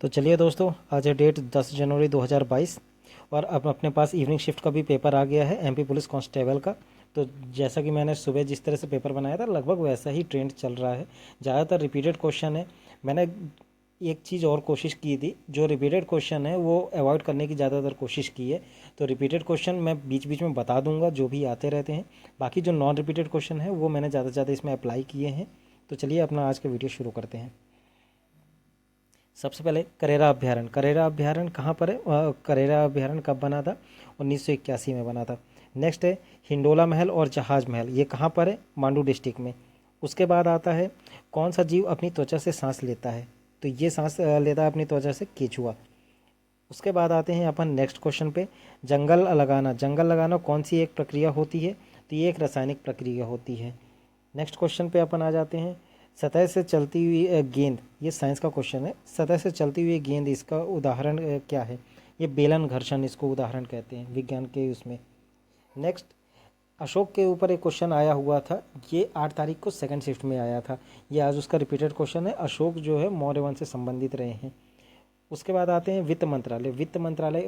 तो चलिए दोस्तों, आज है डेट 10 जनवरी 2022 और अब अपने पास इवनिंग शिफ्ट का भी पेपर आ गया है एमपी पुलिस कांस्टेबल का। तो जैसा कि मैंने सुबह जिस तरह से पेपर बनाया था लगभग वैसा ही ट्रेंड चल रहा है। ज़्यादातर रिपीटेड क्वेश्चन है। मैंने एक चीज़ और कोशिश की थी, जो रिपीटेड क्वेश्चन है वो अवॉइड करने की ज़्यादातर कोशिश की है। तो रिपीटेड क्वेश्चन मैं बीच बीच में बता दूंगा जो भी आते रहते हैं। बाकी जो नॉन रिपीटेड क्वेश्चन है वो मैंने ज़्यादा से ज़्यादा इसमें अप्लाई किए हैं। तो चलिए अपना आज का वीडियो शुरू करते हैं। सबसे पहले करेरा अभ्यारण्य। करेरा अभ्यारण्य कहाँ पर है? करेरा अभ्यारण्य कब बना था? 1981 में बना था। नेक्स्ट है हिंडोला महल और जहाज महल, ये कहाँ पर है? मांडू डिस्ट्रिक्ट में। उसके बाद आता है कौन सा जीव अपनी त्वचा से सांस लेता है? तो ये सांस लेता है अपनी त्वचा से केचुआ। उसके बाद आते हैं अपन नेक्स्ट क्वेश्चन पे। जंगल लगाना। जंगल लगाना कौन सी एक प्रक्रिया होती है? तो ये एक रासायनिक प्रक्रिया होती है। नेक्स्ट क्वेश्चन पे अपन आ जाते हैं। सतह से चलती हुई गेंद, ये साइंस का क्वेश्चन है। सतह से चलती हुई गेंद, इसका उदाहरण क्या है? ये बेलन घर्षण इसको उदाहरण कहते हैं विज्ञान के उसमें। नेक्स्ट अशोक के ऊपर एक क्वेश्चन आया हुआ था, ये 8 तारीख को सेकंड शिफ्ट में आया था। ये आज उसका रिपीटेड क्वेश्चन है। अशोक जो है मौर्य वंश से संबंधित रहे हैं। उसके बाद आते हैं वित्त मंत्रालय। वित्त मंत्रालय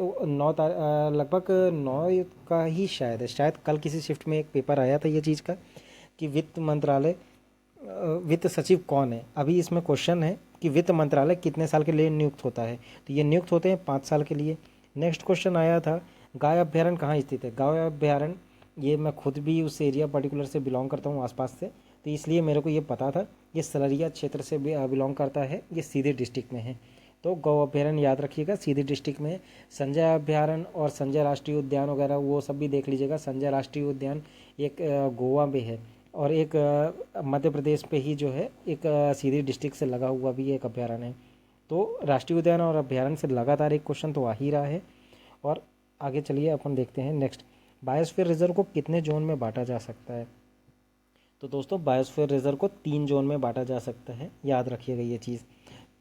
लगभग 9 का ही शायद है। शायद कल किसी शिफ्ट में एक पेपर आया था ये चीज़ का कि वित्त मंत्रालय वित्त सचिव कौन है। अभी इसमें क्वेश्चन है कि वित्त मंत्रालय कितने साल के लिए नियुक्त होता है? तो ये नियुक्त होते हैं 5 साल के लिए। नेक्स्ट क्वेश्चन आया था गाय अभ्यारण्य कहाँ स्थित है? गाय अभ्यारण्य, ये मैं खुद भी उस एरिया पर्टिकुलर से बिलोंग करता हूँ आसपास से, तो इसलिए मेरे को ये पता था। ये सलरिया क्षेत्र से बिलोंग करता है, ये सीधे डिस्ट्रिक्ट में है। तो गौ अभ्यारण्य याद रखिएगा, सीधे डिस्ट्रिक्ट में है। संजय अभ्यारण्य और संजय राष्ट्रीय उद्यान वगैरह वो सब भी देख लीजिएगा। संजय राष्ट्रीय उद्यान एक गोवा में है और एक मध्य प्रदेश पे ही जो है एक सीधी डिस्ट्रिक्ट से लगा हुआ भी एक अभ्यारण्य है। तो राष्ट्रीय उद्यान और अभ्यारण्य से लगातार एक क्वेश्चन तो आ ही रहा है। और आगे चलिए अपन देखते हैं नेक्स्ट। बायोस्फीयर रिजर्व को कितने जोन में बांटा जा सकता है? तो दोस्तों बायोस्फीयर रिजर्व को 3 जोन में बांटा जा सकता है, याद रखिएगा ये चीज़।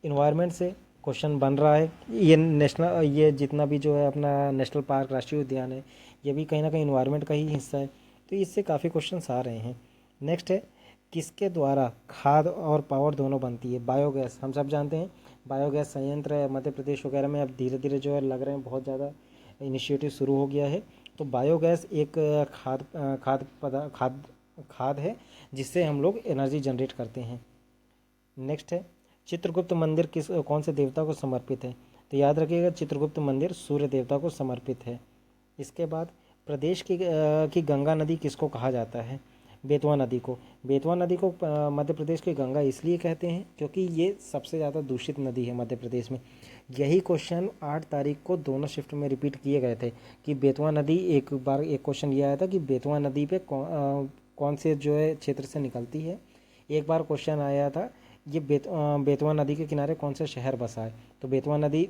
इन्वायरमेंट से क्वेश्चन बन रहा है। ये नेशनल, ये जितना भी जो है अपना नेशनल पार्क राष्ट्रीय उद्यान है, ये भी कहीं ना कहीं इन्वायरमेंट का ही हिस्सा है। तो इससे काफ़ी क्वेश्चंस आ रहे हैं। नेक्स्ट है किसके द्वारा खाद और पावर दोनों बनती है? बायोगैस, हम सब जानते हैं बायोगैस संयंत्र है मध्य प्रदेश वगैरह में अब धीरे धीरे जो है लग रहे हैं, बहुत ज़्यादा इनिशिएटिव शुरू हो गया है। तो बायोगैस एक खाद है जिससे हम लोग एनर्जी जनरेट करते हैं। नेक्स्ट है चित्रगुप्त मंदिर कौन से देवता को समर्पित है? तो याद रखिएगा चित्रगुप्त मंदिर सूर्य देवता को समर्पित है। इसके बाद प्रदेश की गंगा नदी किसको कहा जाता है? बेतवा नदी को। बेतवा नदी को मध्य प्रदेश की गंगा इसलिए कहते हैं क्योंकि ये सबसे ज़्यादा दूषित नदी है मध्य प्रदेश में। यही क्वेश्चन 8 तारीख को दोनों शिफ्ट में रिपीट किए गए थे कि बेतवा नदी, एक बार एक क्वेश्चन ये आया था कि बेतवा नदी पे कौन से जो है क्षेत्र से निकलती है। एक बार क्वेश्चन आया था ये बेतवा नदी के किनारे कौन सा शहर बसा है? तो बेतवा नदी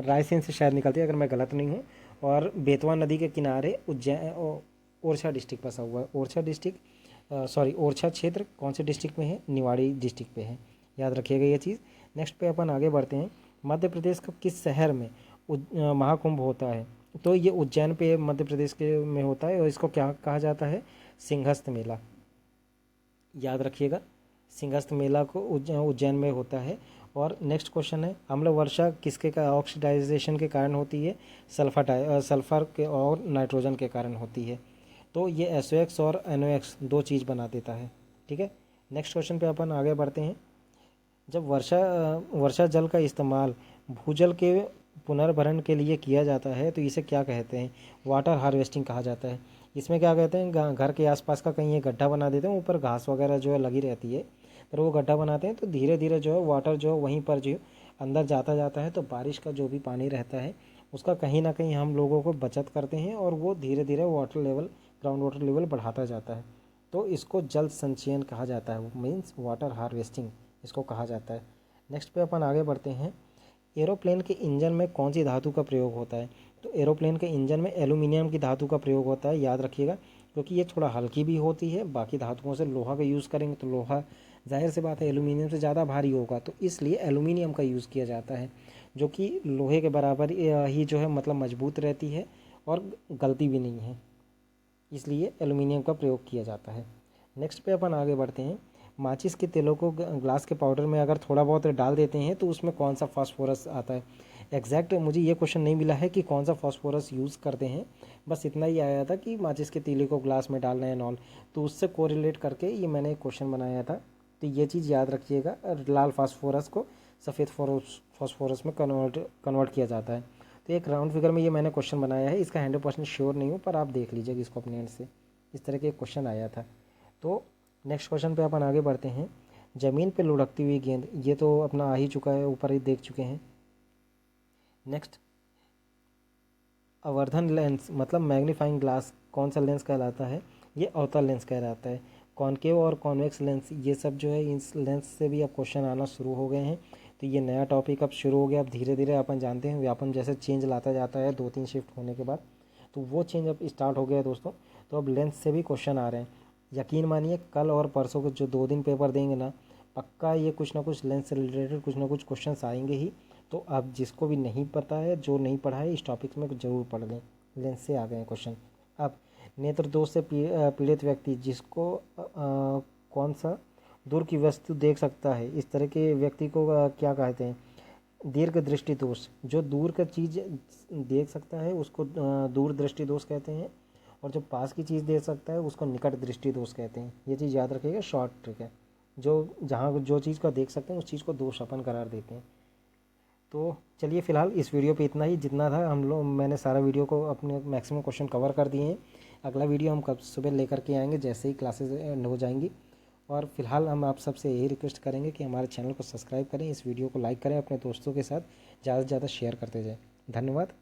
रायसेन से शायद निकलती है अगर मैं गलत नहीं हूँ। और बेतवा नदी के किनारे उज्जैन ओरछा डिस्ट्रिक्ट बसा हुआ है। ओरछा डिस्ट्रिक्ट ओरछा क्षेत्र कौन से डिस्ट्रिक्ट में है? निवाड़ी डिस्ट्रिक्ट पे है, याद रखिएगा ये चीज़। नेक्स्ट पे अपन आगे बढ़ते हैं। मध्य प्रदेश का किस शहर में महाकुंभ होता है? तो ये उज्जैन पे मध्य प्रदेश के में होता है और इसको क्या कहा जाता है? सिंहस्थ मेला, याद रखिएगा। सिंहस्थ मेला को उज्जैन में होता है। और नेक्स्ट क्वेश्चन है अम्ल वर्षा किसके का ऑक्सीडाइजेशन के कारण होती है? सल्फर के और नाइट्रोजन के कारण होती है। तो ये SOX और NOx दो चीज़ बना देता है, ठीक है। नेक्स्ट क्वेश्चन पे अपन आगे बढ़ते हैं। जब वर्षा जल का इस्तेमाल भूजल के पुनर्भरण के लिए किया जाता है तो इसे क्या कहते हैं? वाटर हार्वेस्टिंग कहा जाता है। इसमें क्या कहते हैं, घर के आसपास का कहीं एक गड्ढा बना देते हैं, ऊपर घास वगैरह जो है लगी रहती है, पर वो गड्ढा बनाते हैं तो धीरे धीरे जो है वाटर जो है वहीं पर जो अंदर जाता जाता है, तो बारिश का जो भी पानी रहता है उसका कहीं ना कहीं हम लोगों को बचत करते हैं और वो धीरे धीरे ग्राउंड वाटर लेवल बढ़ाता जाता है। तो इसको जल संचयन कहा जाता है, मीन्स वाटर हार्वेस्टिंग इसको कहा जाता है। नेक्स्ट पे अपन आगे बढ़ते हैं। एरोप्लेन के इंजन में कौन सी धातु का प्रयोग होता है? तो एरोप्लेन के इंजन में एल्यूमिनियम की धातु का प्रयोग होता है, याद रखिएगा, क्योंकि ये थोड़ा हल्की भी होती है। बाकी धातुओं से लोहा का यूज़ करेंगे तो लोहा जाहिर सी बात है एल्यूमिनियम से ज़्यादा भारी होगा, तो इसलिए एल्यूमिनियम का यूज़ किया जाता है, जो कि लोहे के बराबर ही जो है मतलब मजबूत रहती है और गलती भी नहीं है, इसलिए एल्यूमिनियम का प्रयोग किया जाता है। नेक्स्ट पे अपन आगे बढ़ते हैं। माचिस के तेलों को ग्लास के पाउडर में अगर थोड़ा बहुत डाल देते हैं तो उसमें कौन सा फास्फोरस आता है। एग्जैक्ट मुझे ये क्वेश्चन नहीं मिला है कि कौन सा फास्फोरस यूज़ करते हैं, बस इतना ही आया था कि माचिस के तीली को ग्लास में डालना है नॉल, तो उससे कोरिलेट करके ये मैंने क्वेश्चन बनाया था। तो ये चीज़ याद रखिएगा, लाल फास्फोरस को सफ़ेद फास्फोरस में कन्वर्ट किया जाता है। तो एक राउंड फिगर में ये मैंने क्वेश्चन बनाया है, इसका 100% श्योर नहीं हूँ, पर आप देख लीजिएगा इसको अपने एंड से। इस तरह के एक क्वेश्चन आया था। तो नेक्स्ट क्वेश्चन पे अपन आगे बढ़ते हैं। ज़मीन पे लुढ़कती हुई गेंद, ये तो अपना आ ही चुका है, ऊपर ही देख चुके हैं। नेक्स्ट, आवर्धन लेंस मतलब मैग्नीफाइंग ग्लास कौन सा लेंस कहलाता है, ये अवतल लेंस कहलाता है। कॉनकेव और कॉन्वेक्स लेंस, ये सब जो है इस लेंस से भी अब क्वेश्चन आना शुरू हो गए हैं। तो ये नया टॉपिक अब शुरू हो गया। अब धीरे धीरे अपन जानते हैं व्यापम जैसे चेंज लाता जाता है 2-3 शिफ्ट होने के बाद, तो वो चेंज अब स्टार्ट हो गया है दोस्तों। तो अब लेंस से भी क्वेश्चन आ रहे हैं। यकीन मानिए कल और परसों को जो 2 दिन पेपर देंगे ना, पक्का ये कुछ ना कुछ लेंस से रिलेटेड कुछ ना कुछ क्वेश्चन आएंगे ही। तो अब जिसको भी नहीं पता है, जो नहीं पढ़ा है, इस टॉपिक में ज़रूर पढ़ लें, लेंस से आ गए हैं क्वेश्चन। अब नेत्र दोष से पीड़ित व्यक्ति जिसको कौन सा दूर की वस्तु देख सकता है, इस तरह के व्यक्ति को क्या कहते हैं, दीर्घ दृष्टि दोष। जो दूर का चीज़ देख सकता है उसको दूर दृष्टि दोष कहते हैं, और जो पास की चीज़ देख सकता है उसको निकट दृष्टि दोष कहते हैं। ये चीज़ याद रखिएगा, शॉर्ट ट्रिक है। जो जहाँ जो चीज़ को देख सकते हैं उस चीज़ को दोष अपन करार देते हैं। तो चलिए फ़िलहाल इस वीडियो पे इतना ही, जितना था हम लोग मैंने सारा वीडियो को अपने मैक्सिमम क्वेश्चन कवर कर दिए हैं। अगला वीडियो हम कब सुबह लेकर के आएंगे जैसे ही क्लासेस एंड हो जाएंगी। और फिलहाल हम आप सबसे यही रिक्वेस्ट करेंगे कि हमारे चैनल को सब्सक्राइब करें, इस वीडियो को लाइक करें, अपने दोस्तों के साथ ज़्यादा से ज़्यादा शेयर करते जाएं। धन्यवाद।